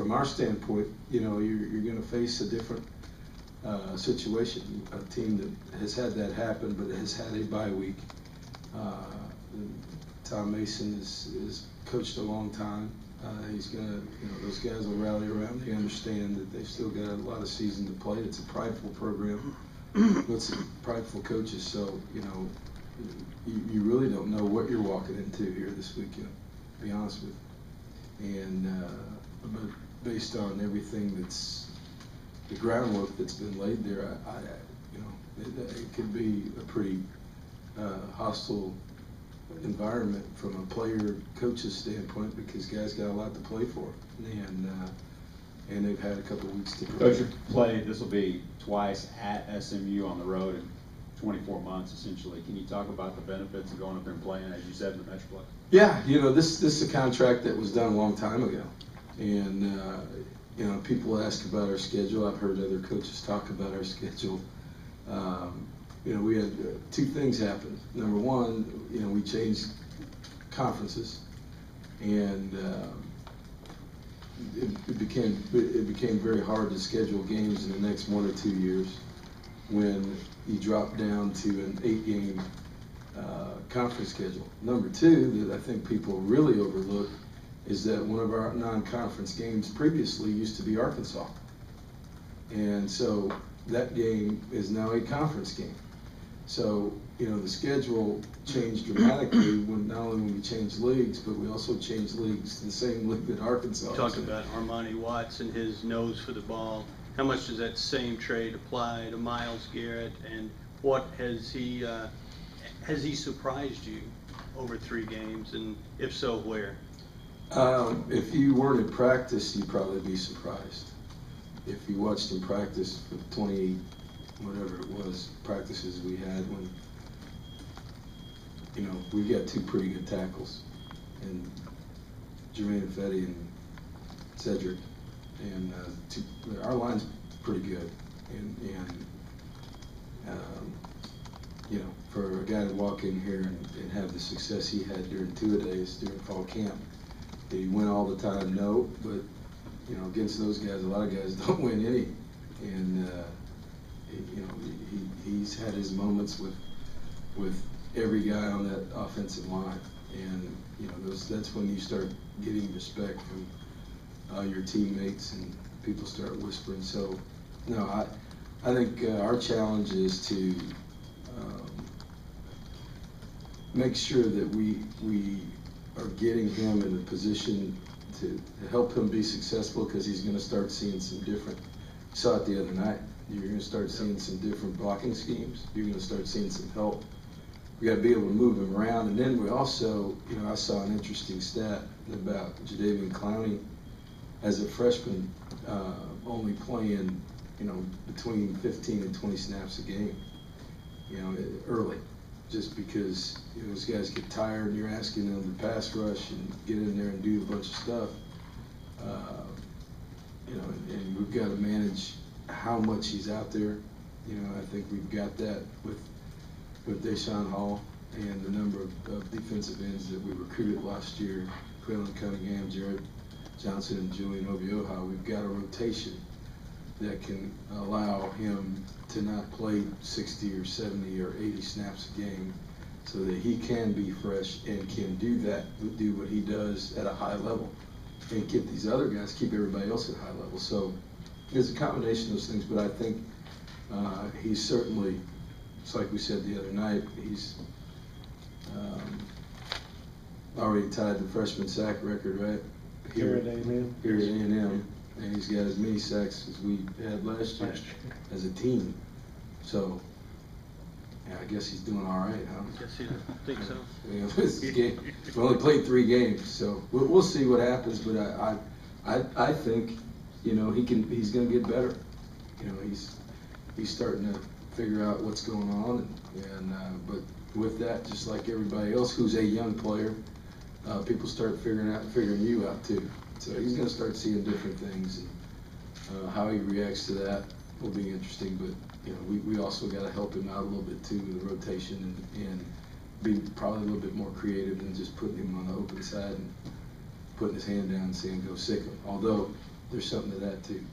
from our standpoint, you know, you're going to face a different situation. A team that has had that happen, but has had a bye week. Tom Mason is coached a long time. He's going to, you know, those guys will rally around. They understand that they've still got a lot of season to play. It's a prideful program with some prideful coaches. So, you know, you really don't know what you're walking into here this weekend, to be honest with you. And but based on everything that's the groundwork that's been laid there, you know, it could be a pretty hostile environment from a player coach's standpoint, because guys got a lot to play for, and they've had a couple of weeks to prepare. Coach, you play, this will be twice at SMU on the road in 24 months essentially. Can you talk about the benefits of going up there and playing, as you said, in the Metroplex? Yeah, you know, this is a contract that was done a long time ago, and you know, people ask about our schedule. I've heard other coaches talk about our schedule. You know, we had two things happen. Number one, you know, we changed conferences, and it became very hard to schedule games in the next 1 or 2 years when you drop down to an 8-game conference schedule. Number two, that I think people really overlook, is that one of our non-conference games previously used to be Arkansas, and so that game is now a conference game. So, you know, the schedule changed dramatically not only when we changed leagues, but we also changed leagues to the same league that Arkansas is. Talk about Armani Watts and his nose for the ball. How much does that same trade apply to Myles Garrett, and what has he surprised you over 3 games, and if so, where? If you weren't at practice, you'd probably be surprised. If you watched him practice for 28, whatever it was, practices we had, when, you know, we got 2 pretty good tackles, and Jermaine Fetty and Cedric, and our line's pretty good, and you know, for a guy to walk in here and have the success he had during 2-a-days during fall camp, did he win all the time? No, but you know, against those guys, a lot of guys don't win any, and you know, he's had his moments with every guy on that offensive line, and you know, that's when you start getting respect from your teammates, and people start whispering. So, no, I think our challenge is to make sure that we are getting him in a position to help him be successful, because he's going to start seeing some different. You saw it the other night. You're going to start seeing some different blocking schemes. You're going to start seeing some help. We got to be able to move him around. And then we also, you know, I saw an interesting stat about Jadeveon Clowney as a freshman, only playing, you know, between 15 and 20 snaps a game, you know, early, just because, you know, those guys get tired and you're asking them to pass rush and get in there and do a bunch of stuff. You know, and we've got to manage how much he's out there. You know, I think we've got that with Deshaun Hall and the number of defensive ends that we recruited last year, Quaylen Cunningham, Jared Johnson, and Julian Obioha. We've got a rotation that can allow him to not play 60 or 70 or 80 snaps a game, so that he can be fresh and can do what he does at a high level, and keep these other guys, keep everybody else at a high level. So there's a combination of those things, but I think he's certainly, it's like we said the other night, he's already tied the freshman sack record, right? Here at A&M. Here at A&M, and he's got as many sacks as we had last year as a team. So, yeah, I guess he's doing all right, huh? I guess you think so. You know, this game, we only played 3 games, so we'll see what happens. But I think, you know, he's going to get better. You know, he's starting to figure out what's going on, and but with that, just like everybody else who's a young player, people start figuring you out too. So he's going to start seeing different things, and how he reacts to that will be interesting. But you know, we also got to help him out a little bit too with the rotation, and be probably a little bit more creative than just putting him on the open side and putting his hand down and saying go sick him. Although there's something to that too.